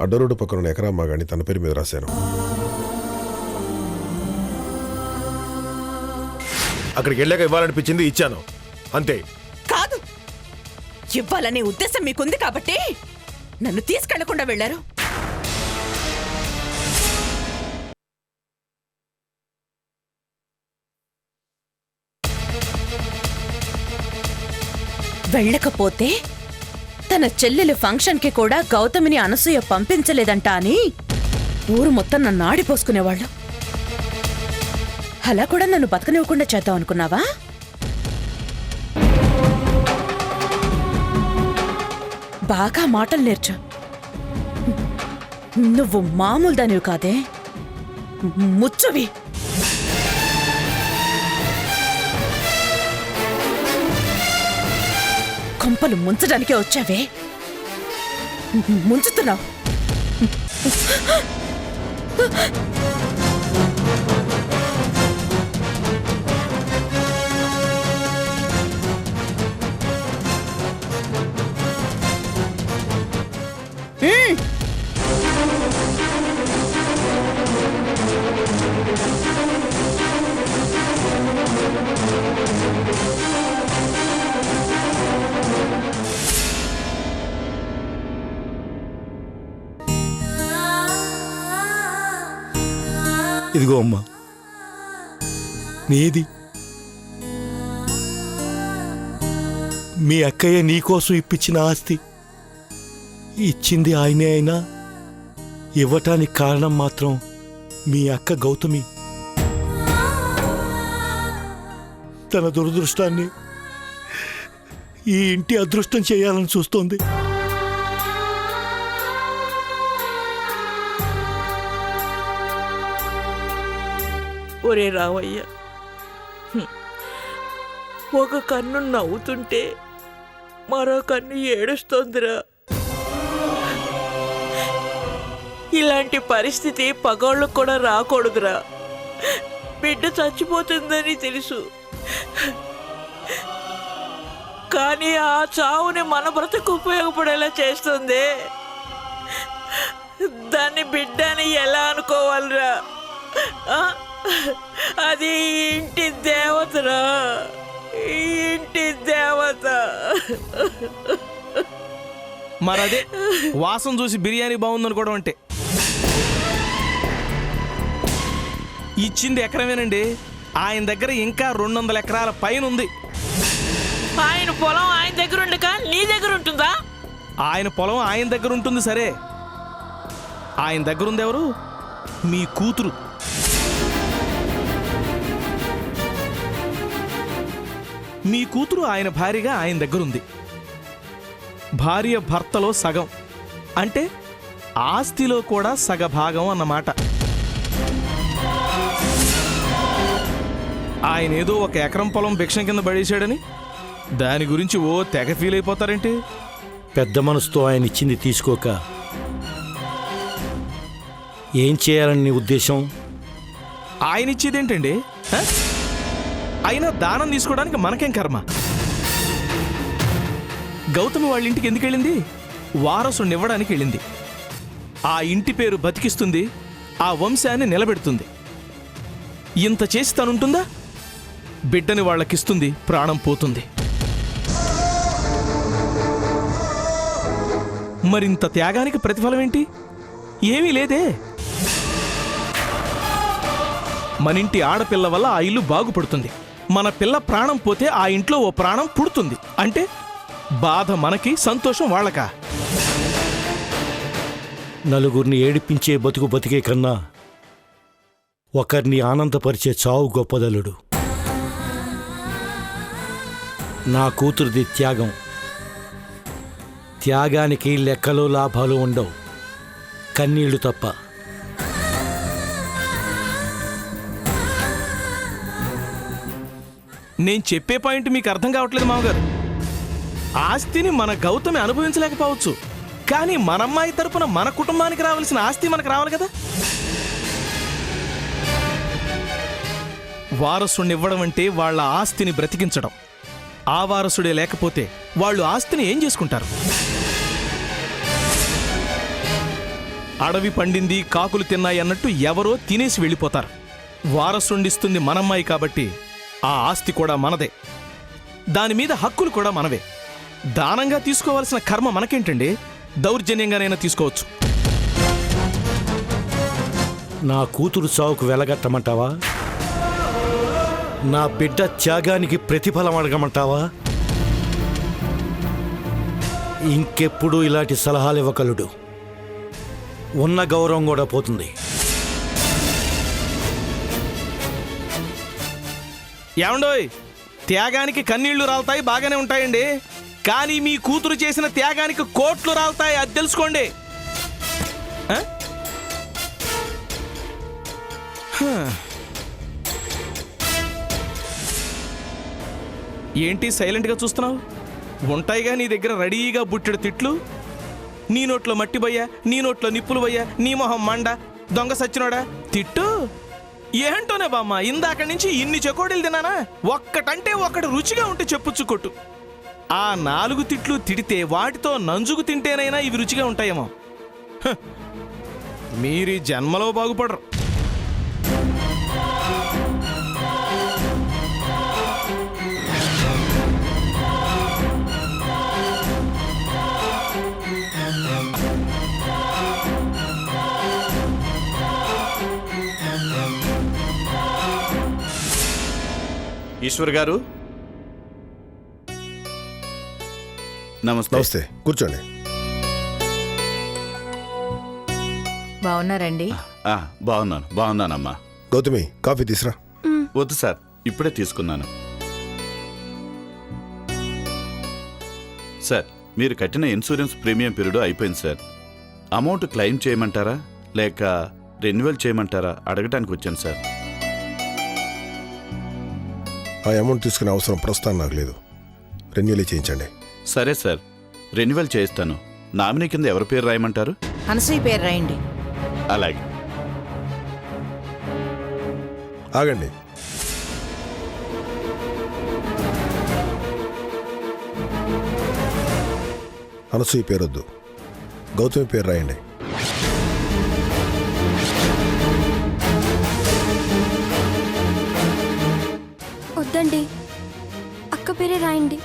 అడ్డరోడ్డు పక్కన ఎకరా మాగాని తన పేరు మీద రాశాను. అక్కడికి వెళ్ళాక ఇవ్వాలనిపించింది, ఇచ్చాను, అంతే. కాదు, ఇవ్వాలనే ఉద్దేశం మీకుంది కాబట్టి నన్ను తీసుకెళ్లకుండా వెళ్లారు. వెళ్ళకపోతే తన చెల్లెలు ఫంక్షన్కి కూడా గౌతమిని అనసూయ పంపించలేదంట అని ఊరు మొత్తం నన్ను ఆడిపోసుకునేవాళ్ళు. అలా కూడా నన్ను బతకనివ్వకుండా చేద్దాం అనుకున్నావా? బాగా మాటలు నేర్చు. నువ్వు మామూలు దానివి కాదే, ముచ్చువి. కొంపలు ముంచడానికే వచ్చావే, ముంచుతున్నావు. ఇదిగో అమ్మా, నీది. మీ అక్కయ్య నీకోసం ఇప్పించిన ఆస్తి. ఇచ్చింది ఆయనే అయినా ఇవ్వటానికి కారణం మాత్రం మీ అక్క గౌతమి. తన దురదృష్టాన్ని ఈ ఇంటి అదృష్టం చేయాలని చూస్తోంది. ఒరే రావయ్య, ఒక కన్ను నవ్వుతుంటే మరో కన్ను ఏడుస్తోందిరా. ఇలాంటి పరిస్థితి పగోళ్ళకు కూడా రాకూడదురా. బిడ్డ చచ్చిపోతుందని తెలుసు, కానీ ఆ చావుని మన బ్రతుకు ఉపయోగపడేలా చేస్తుంది. దాన్ని బిడ్డని ఎలా అనుకోవాలిరా? అది ఇంటి దేవతరా, ఇంటి దేవత. మరదే వాసన చూసి బిర్యానీ బాగుందనుకోవడం అంటే. ఇచ్చింది ఎకరమేనండి, ఆయన దగ్గర ఇంకా 200 ఎకరాల పైన ఉంది. ఆయన పొలం ఆయన దగ్గర ఉండక నీ దగ్గర ఉంటుందా? ఆయన పొలం ఆయన దగ్గర ఉంటుంది సరే, ఆయన దగ్గర ఉంది ఎవరు? మీ కూతురు. మీ కూతురు ఆయన భార్యగా ఆయన దగ్గరుంది. భార్య భర్తలో సగం అంటే ఆస్తిలో కూడా సగభాగం అన్నమాట. ఆయన ఏదో 1 ఎకరం పొలం భిక్షం కింద పడేశాడని దాని గురించి ఓ తెగ ఫీల్ అయిపోతారేంటి? పెద్ద మనసుతో ఆయన ఇచ్చింది తీసుకోక ఏం చేయాలని నీ ఉద్దేశం? ఆయన ఇచ్చేదేంటండి? అయినా దానం తీసుకోవడానికి మనకేం కర్మ? గౌతమి వాళ్ళ ఇంటికి ఎందుకు వెళ్ళింది? వారసుని ఇవ్వడానికి వెళ్ళింది. ఆ ఇంటి పేరు బతికిస్తుంది, ఆ వంశాన్ని నిలబెడుతుంది. ఇంత చేసి తనుంటుందా? బిడ్డని వాళ్ళకిస్తుంది, ప్రాణం పోతుంది. మరింత త్యాగానికి ప్రతిఫలం ఏంటి? ఏమీ లేదే. మనింటి ఆడపిల్ల వల్ల ఆ ఇల్లు బాగుపడుతుంది. మన పిల్ల ప్రాణం పోతే ఆ ఇంట్లో ఓ ప్రాణం పుడుతుంది. అంటే బాధ మనకి, సంతోషం వాళ్ళకా? నలుగురిని ఏడిపించే బతుకు బతికే కన్నా ఒకరిని ఆనందపరిచే చావు గొప్పదలుడు. నా కూతురిది త్యాగం. త్యాగానికి లెక్కలు లాభాలు ఉండవు, కన్నీళ్లు తప్ప. నేను చెప్పే పాయింట్ మీకు అర్థం కావట్లేదు మామగారు. ఆస్తిని మన గౌతమి అనుభవించలేకపోవచ్చు, కానీ మన అమ్మాయి తరపున మన కుటుంబానికి రావాల్సిన ఆస్తి మనకు రావాలి కదా. వారసుడిని ఇవ్వడం అంటే వాళ్ళ ఆస్తిని బ్రతికించడం. ఆ వారసుడే లేకపోతే వాళ్ళు ఆస్తిని ఏం చేసుకుంటారు? అడవి పండింది కాకులు తిన్నాయి అన్నట్టు ఎవరో తినేసి వెళ్ళిపోతారు. వారసుండిస్తుంది మనమ్మాయి కాబట్టి ఆ ఆస్తి కూడా మనదే, దాని మీద హక్కులు కూడా మనవే. దానంగా తీసుకోవాల్సిన కర్మ మనకేంటండి? దౌర్జన్యంగానైనా తీసుకోవచ్చు. నా కూతురు చావుకు వెలగట్టమంటావా? నా బిడ్డ త్యాగానికి ప్రతిఫలం అడగమంటావా? ఇంకెప్పుడు ఇలాంటి సలహాలు ఇవ్వకలుడు. ఉన్న గౌరవం కూడా పోతుంది. ఏమండోయ్, త్యాగానికి కన్నీళ్లు రాలుతాయి, బాగానే ఉంటాయండి. కానీ మీ కూతురు చేసిన త్యాగానికి కోట్లు రాలుతాయి, అది తెలుసుకోండి. ఆ? ఏంటి సైలెంట్గా చూస్తున్నావు? ఉంటాయిగా నీ దగ్గర రెడీగా బుట్టెడు తిట్లు. నీ నోట్లో మట్టి బయ్యా, నీ నోట్లో నిప్పులు బయ్యా, నీ మొహం మండ, దొంగ సచ్చినోడా తిట్టు. ఏంటోనే బామ్మ, ఇందాక నుంచి ఇన్ని చెకోడీలు తిన్నానా? ఒక్కటంటే ఒక్కటి రుచిగా ఉంటే చెప్పుచ్చు కొట్టు. ఆ 4 తిట్లు తిడితే వాటితో నంజుకు తింటేనైనా ఇవి రుచిగా ఉంటాయేమో. హ, మీరీ జన్మలో బాగుపడరు. ఈశ్వర్ గారు, నమస్తే. నమస్తే, కూర్చోండి. బాగున్నారండి? బాగున్నానమ్మా. గౌతమి, కాఫీ తీసురా. వద్దు సార్, ఇప్పుడే తీసుకున్నాను. సార్, మీరు కట్టిన ఇన్సూరెన్స్ ప్రీమియం పీరియడ్ అయిపోయింది సార్. అమౌంట్ క్లెయిమ్ చేయమంటారా లేక రెన్యువల్ చేయమంటారా అడగటానికి వచ్చాను సార్. ఆ అమౌంట్ తీసుకునే అవసరం ప్రస్తుతం నాకు లేదు. రెన్యూలే చేయించండి. సరే సార్, రెన్యువల్ చేయిస్తాను. నామినీ కింద ఎవరి పేరు రాయమంటారు? అనసూయ పేరు రాయండి. అలాగే. ఆగండి. అనసూయ పేరొద్దు, గౌతమి పేరు రాయండి. వద్దండి, అక్క పేరే రాయండి.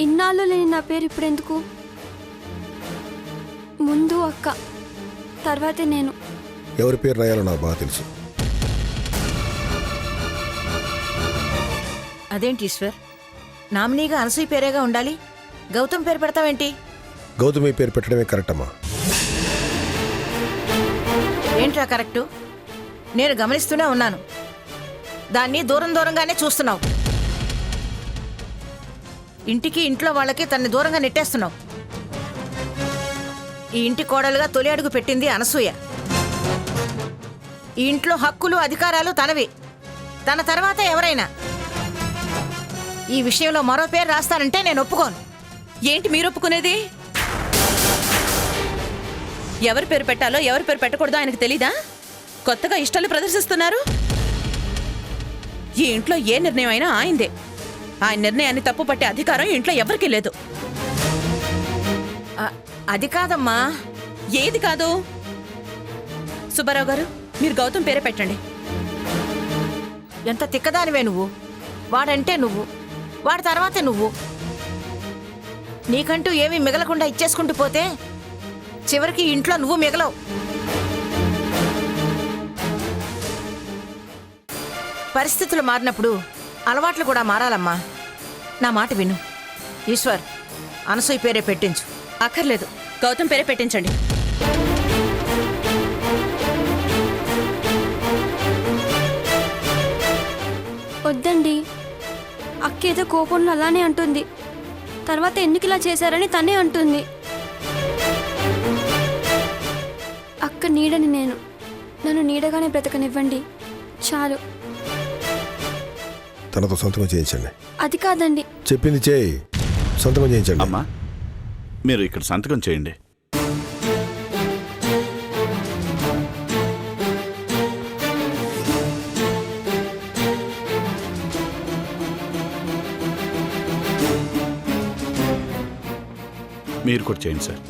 ఇన్నాళ్ళు లేని నా పేరు ఇప్పుడెందుకు? ముందు అక్క, తర్వాతే నేను. ఎవరి పేరు రాయాలో నాకు బాగా తెలుసు. అదేంటి ఈశ్వర్, నామినీగా అనసూయ పేరేగా ఉండాలి, గౌతమ్ పేరు పెడతావేంటి? గౌతమి పేరు పెట్టడమే కరెక్ట్ అమ్మా. ఏంట్రా కరెక్టు? నేను గమనిస్తూనే ఉన్నాను. దాన్ని దూరంగానే చూస్తున్నావు. ఇంటికి ఇంట్లో వాళ్ళకి తన్ని దూరంగా నెట్టేస్తున్నావు. ఈ ఇంటి కోడలుగా తొలి అడుగు పెట్టింది అనసూయ. ఈ ఇంట్లో హక్కులు అధికారాలు తనవి, తన తర్వాత ఎవరైనా. ఈ విషయంలో మరో పేరు రాస్తానంటే నేను ఒప్పుకోను. ఏంటి మీరు ఒప్పుకునేది? ఎవరి పేరు పెట్టాలో ఎవరి పేరు పెట్టకూడదో ఆయనకు తెలీదా? కొత్తగా ఇష్టాలు ప్రదర్శిస్తున్నారు. ఈ ఇంట్లో ఏ నిర్ణయం అయినా ఆయనదే. ఆయన నిర్ణయాన్ని తప్పు పట్టే అధికారం ఇంట్లో ఎవరికీ లేదు. అది కాదమ్మా. ఏది కాదు? సుబ్బారావు గారు, మీరు గౌతమ్ పేరే పెట్టండి. ఎంత తిక్కదానివే నువ్వు. వాడంటే నువ్వు, వాడి తర్వాతే నువ్వు. నీకంటూ ఏమీ మిగలకుండా ఇచ్చేసుకుంటూ పోతే చివరికి ఇంట్లో నువ్వు మిగలవు. పరిస్థితులు మారినప్పుడు అలవాట్లు కూడా మారాలమ్మా. నా మాట విను. ఈశ్వర్, అనసూయ పేరే పెట్టించు. అక్కర్లేదు, గౌతమ్ పేరే పెట్టించండి. వద్దండి, అక్క ఏదో కోపంలో అలానే అంటుంది. తర్వాత ఎందుకు ఇలా చేశారని తనే అంటుంది. అక్క నీడని నేను, నన్ను నీడగానే బ్రతకనివ్వండి చాలు. తనతో సొంతంగా చేయించండి. అది కాదండి. చెప్పింది చేయి, సొంతంగా చేయించండి. అమ్మా, మీరు ఇక్కడ సంతకం చేయండి. మీరు కూడా చేయండి సార్.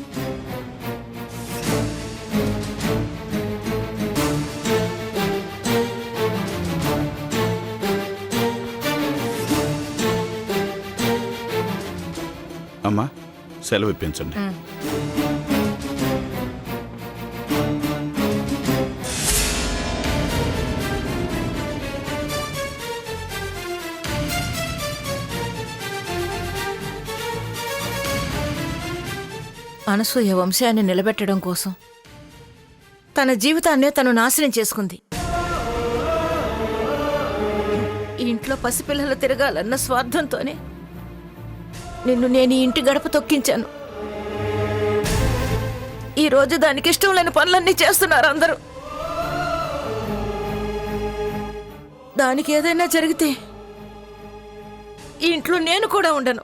సెలవు ఇప్పించండి. అనసూయ వంశాన్ని నిలబెట్టడం కోసం తన జీవితాన్నే తను నాశనం చేసుకుంది. ఈ ఇంట్లో పసిపిల్లలు తిరగాలన్న స్వార్థంతోనే నిన్ను నేను ఈ ఇంటి గడప తొక్కించాను. ఈ రోజు దానికి ఇష్టం లేని పనులన్నీ చేస్తున్నారు అందరూ. దానికి ఏదైనా జరిగితే ఈ ఇంట్లో నేను కూడా ఉండను.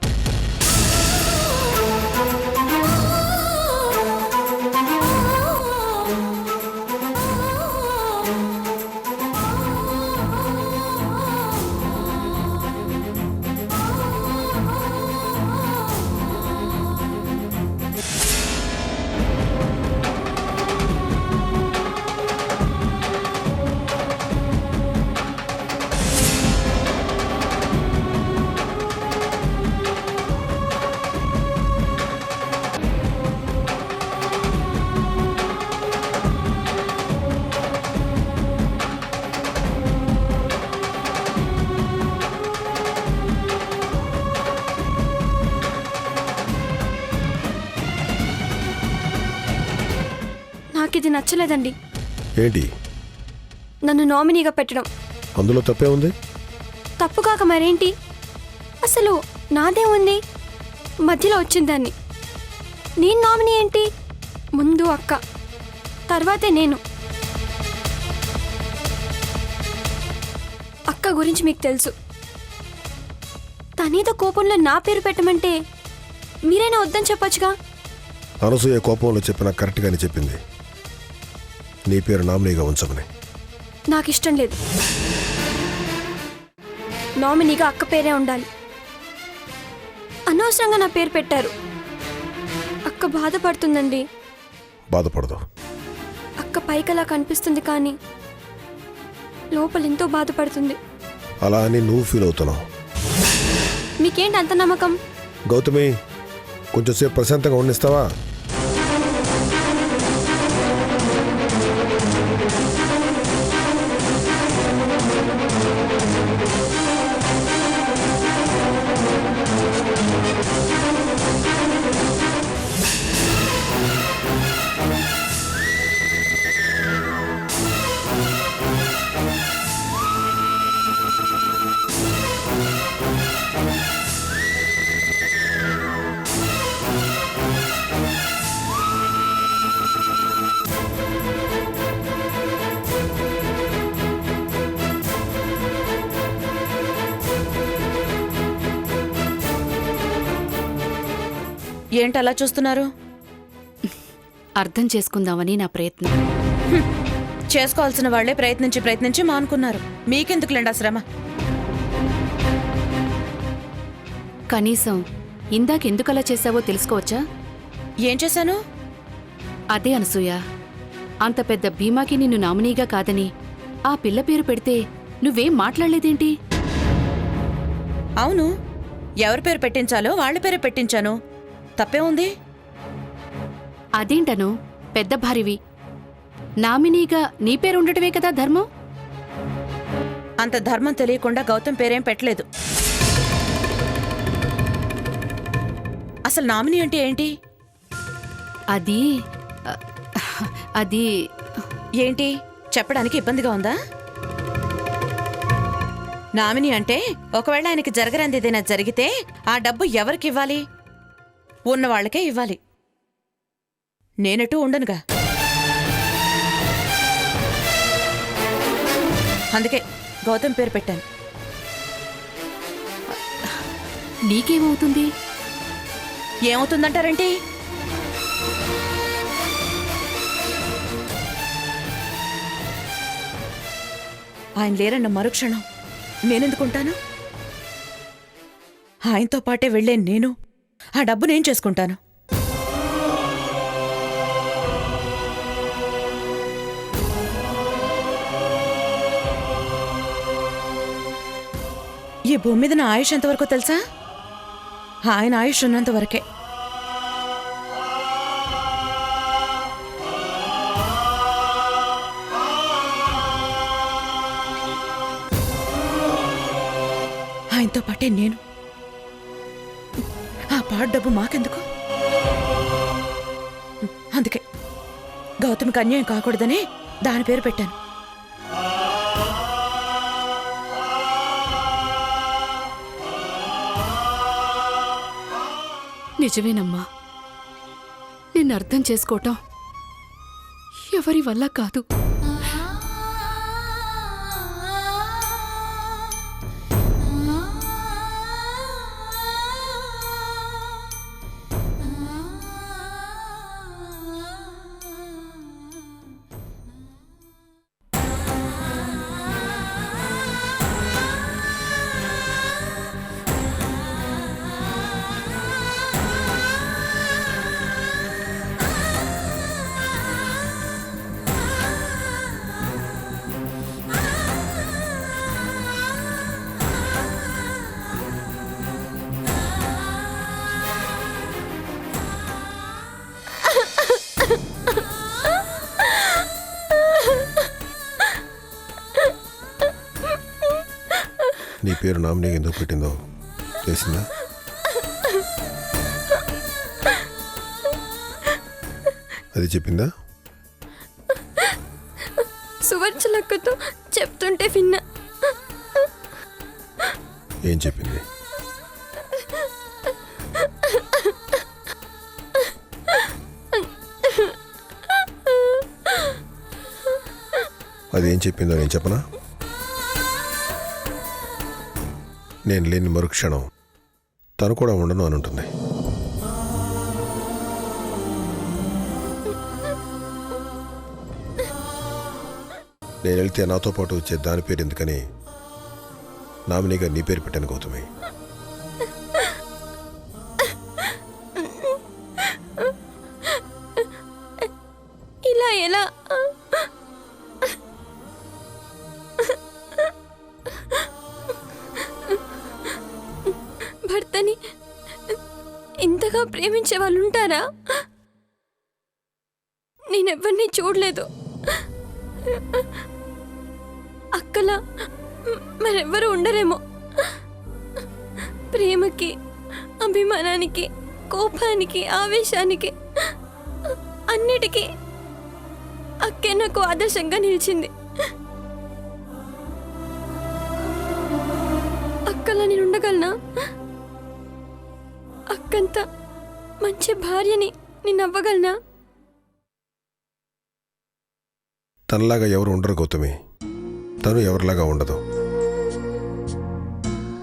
నాకిది నచ్చలేదండి. ఏంటి నన్ను నామినీగా పెట్టడం. అందులో తప్పే ఉంది? తప్పు కాక మరేంటి? అసలు నాదే ఉంది, మధ్యలో వచ్చిందాన్ని. నేను నామినీ ఏంటి? ముందు అక్క, తర్వాతే నేను. అక్క గురించి మీకు తెలుసు. తనేదో కోపంలో నా పేరు పెట్టమంటే మీరైనా వద్దని చెప్పొచ్చుగా. అనసూయ కోపంలో చెప్పినా కరెక్ట్గానే చెప్పింది, నీ పేరు నామినీగా ఉంచమని. నాకు ఇష్టం లేదు. నామినీగా అక్క పేరే ఉండాలి. అనవసరంగా నా పేరు పెట్టారు. అక్క బాధపడుతుందండి. బాధపడదు. అక్క పైకలా కనిపిస్తుంది కానీ లోపల ఎంతో బాధపడుతుంది. అలా అని నువ్వు ఫీల్ అవుతున్నావు. మీకేంటి అంత నమ్మకం? గౌతమి, కొంచెంసేపు ప్రశాంతంగా ఉండిస్తావా? ఏంటలా చూస్తున్నారు? అర్థం చేసుకుందామని నా ప్రయత్నం. చేసుకోవాల్సిన వాళ్లే ప్రయత్నించి మానుకున్నారు. మీకెందుకులేండి ఆ శ్రమ? కనీసం ఇందాకెందుకలా చేశావో తెలుసుకోవచ్చా? ఏం చేశాను? అదే అనసూయ, అంత పెద్ద భీమాకి నిన్ను నామినీగా కాదని ఆ పిల్ల పేరు పెడితే నువ్వేం మాట్లాడలేదేంటి? అవును, ఎవరి పేరు పెట్టించాలో వాళ్ళ పేరే పెట్టించాను. తప్పే ఉంది? అదేంటను, పెద్ద భార్యవి, నామినీగా నీ పేరు ఉండటమే కదా ధర్మం. అంత ధర్మం తెలియకుండా గౌతమ్ పేరేం పెట్టలేదు. అసలు నామినీ అంటే ఏంటి? అది అది ఏంటి చెప్పడానికి ఇబ్బందిగా ఉందా? నామినీ అంటే ఒకవేళ ఆయనకి జరగరంది ఏదైనా జరిగితే ఆ డబ్బు ఎవరికి ఇవ్వాలి? ఉన్నవాళ్లకే ఇవ్వాలి. నేనటూ ఉండనుగా. అందుకే గౌతమ్ పేరు పెట్టాను. నీకేమవుతుంది? ఏమవుతుందంటారేంటి? ఆయన లేరన్న మరుక్షణం నేనెందుకుంటాను? ఆయనతో పాటే వెళ్ళే నేను ఆ డబ్బు నేను చేసుకుంటాను. ఈ భూమి మీద నా ఆయుష్ ఎంతవరకు తెలుసా? ఆయన ఆయుష్ ఉన్నంత వరకే. ఆయనతో పాటే నేను. ఆ పాడు డబ్బు మాకెందుకు? అందుకే గౌతమికి అన్యాయం కాకూడదనే దాని పేరు పెట్టాను. నిజమేనమ్మా, నిన్ను అర్థం చేసుకోవటం ఎవరి వల్ల కాదు. నీ పేరు నామినీ ఎందుకు పెట్టిందో తెలిసిందా? అది చెప్పిందా? సువర్చలక్కతో చెప్తుంటే విన్నా. ఏం చెప్పింది? అది ఏం చెప్పిందో నేను చెప్పనా? నేను లేని మరుక్షణం తను కూడా ఉండను అని ఉంటుంది. నేను వెళ్తే నాతో పాటు వచ్చే దాని పేరు ఎందుకని నామినీగా నీ పేరు పెట్టాను గౌతమి. ఇలా ఎలా? భర్తని ఇంతగా ప్రేమించే వాళ్ళు ఉంటారా? నేనెవ్వరినీ చూడలేదు. అక్కలా మరెవ్వరూ ఉండరేమో. ప్రేమకి, అభిమానానికి, కోపానికి, ఆవేశానికి, అన్నిటికీ అక్కే నాకు ఆదర్శంగా నిలిచింది. అక్కలా నేను ఉండగలనా? అక్కంత మంచి భార్యని నేను అవ్వగలనా? తనలాగా ఎవరు ఉండరు గౌతమి. తను ఎవరిలాగా ఉండదు.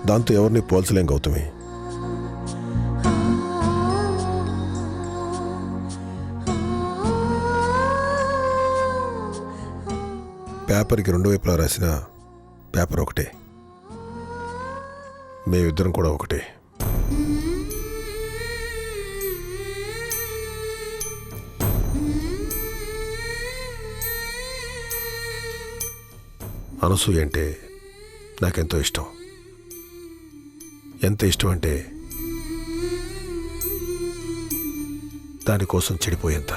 దాంతో ఎవరిని పోల్చలేం గౌతమి. పేపర్కి రెండు వైపులా రాసిన పేపర్ ఒకటే. మేమిద్దరం కూడా ఒకటే. అనసూయ అంటే నాకెంతో ఇష్టం. ఎంత ఇష్టం అంటే దానికోసం చెడిపోయేంత.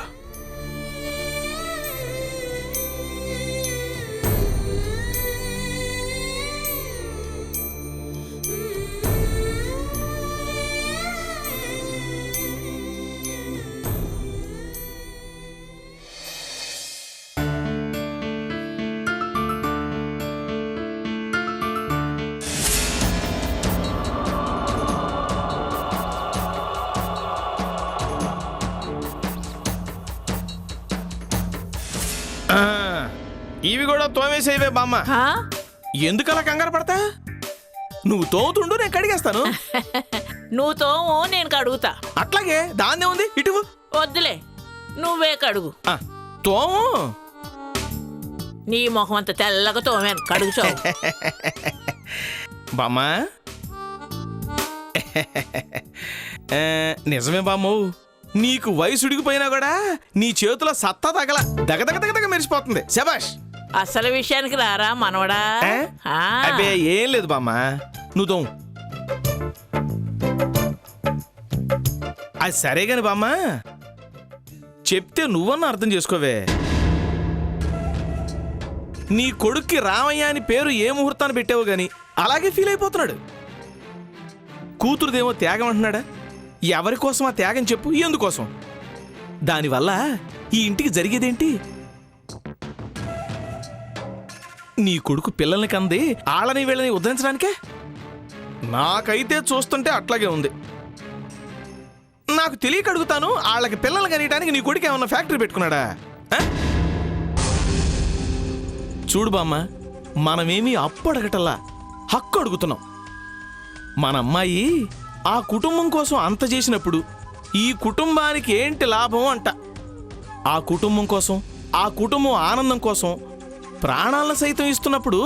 ఇవి కూడా తోమేసేవే బామ్మ. ఆ? ఎందుకలా కంగారు పడతా? నువ్వు తోముతుండు, నేను కడిగేస్తాను. నువ్వు తోము, నేను కడుగుతా. అట్లాగే దాన్నే ఉంది. ఇటు వద్దులే, నువ్వే కడుగు. తోము. నీ మొహం అంత తెల్లగా తోమాను, కడుగుచావు. బామ్మ నిజమే బామ్మ. నీకు వయసు ఉడికిపోయినా కూడా నీ చేతిలో సత్తా తగల దగదగదగదగ మెరిసిపోతుంది. శబాష్. అసలు విషయానికి రారా మనవడా. ఆ. అబ్బే ఏం లేదు బామ్మ, నువ్వు తోము. అది సరే గాని బామ్మ, చెప్తే నువ్వన్నా అర్థం చేసుకోవే. నీ కొడుక్కి రామయ్య అని పేరు ఏ ముహూర్తాన్ని పెట్టావు గాని అలాగే ఫీల్ అయిపోతున్నాడు. కూతురుదేమో త్యాగం అంటున్నాడా? ఎవరి కోసం ఆ త్యాగం చెప్పు, ఎందుకోసం? దానివల్ల ఈ ఇంటికి జరిగేదేంటి? నీ కొడుకు పిల్లల్ని కంది ఆళ్ళని వీళ్ళని ఉద్ధరించడానికే? నాకైతే చూస్తుంటే అట్లాగే ఉంది. నాకు తెలియక అడుగుతాను, వాళ్ళకి పిల్లలు కనియడానికి నీ కొడుకు ఏమన్నా ఫ్యాక్టరీ పెట్టుకున్నాడా? ఆ? చూడు బామ్మ, మనమేమీ అప్పు అడగటల్లా హక్కు అడుగుతున్నాం. మన అమ్మాయి ఆ కుటుంబం కోసం అంత చేసినప్పుడు ఈ కుటుంబానికి ఏంటి లాభం అంట. ఆ కుటుంబం కోసం, ఆ కుటుంబం ఆనందం కోసం ప్రాణాలను సైతం ఇస్తున్నప్పుడు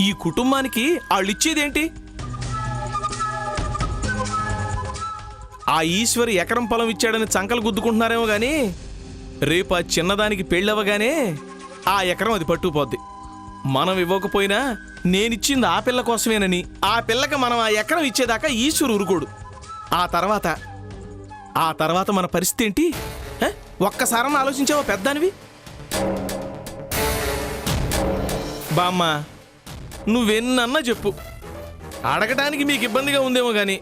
ఈ కుటుంబానికి వాళ్ళు ఇచ్చేదేంటి? ఆ ఈశ్వరి ఎకరం పొలం ఇచ్చాడని చంకలు గుద్దుకుంటున్నారేమో గాని రేపు ఆ చిన్నదానికి పెళ్ళవగానే ఆ ఎకరం అది పట్టుకుపోద్ది. మనం ఇవ్వకపోయినా నేనిచ్చింది ఆ పిల్ల కోసమేనని ఆ పిల్లకి మనం ఆ ఎకరం ఇచ్చేదాకా ఈశ్వరు ఊరుకోడు. ఆ తర్వాత మన పరిస్థితి ఏంటి? ఒక్కసారన్నా ఆలోచించావా పెద్దానివి? బామ్మ, నువ్వెన్నన్నా చెప్పు, అడగడానికి మీకు ఇబ్బందిగా ఉందేమో గాని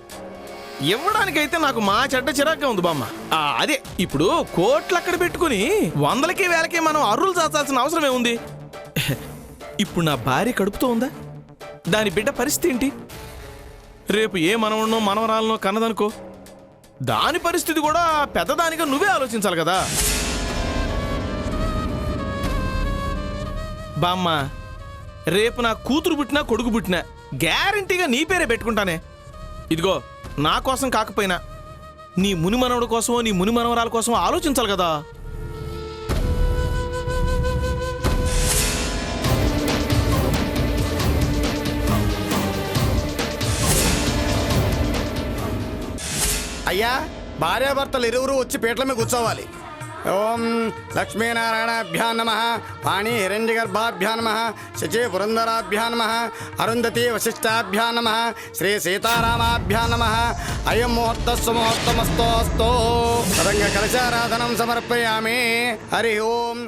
ఇవ్వడానికైతే నాకు మా చెడ్డ చిరాగ్గా ఉంది బామ్మ. అదే ఇప్పుడు కోట్లు అక్కడ పెట్టుకుని వందలకి వేలకి మనం అర్రులు చాచాల్సిన అవసరం ఏముంది? ఇప్పుడు నా భార్య కడుపుతో ఉందా? దాని బిడ్డ పరిస్థితి ఏంటి? రేపు ఏ మనవన్నో మనవరాలనో కన్నదనుకో, దాని పరిస్థితి కూడా పెద్దదానిగా నువ్వే ఆలోచించాలి కదా బామ్మ. రేపు నా కూతురు పుట్టినా కొడుకు పుట్టినా గ్యారంటీగా నీ పేరే పెట్టుకుంటానే. ఇదిగో, నా కోసం కాకపోయినా నీ ముని మనవడి కోసమో నీ ముని మనవరాల కోసమో ఆలోచించాలి కదా. అయ్యా, భార్యాభర్తలు ఇరువురు వచ్చి పీటల మీద కూర్చోవాలి. ఓం లక్ష్మీనారాయణాభ్యా నమః, పాణి హిరణ్యగర్భాభ్యా నమః, శచీ పురంధరాభ్యా నమః, అరుంధతి వశిష్టాభ్యా నమః, శ్రీ సీతారామాభ్యా నమః. అయం ముహూర్తస్సు ముహూర్తమస్తోస్తు. తదంగ కలశారాధనం సమర్పయామి. హరి ఓం.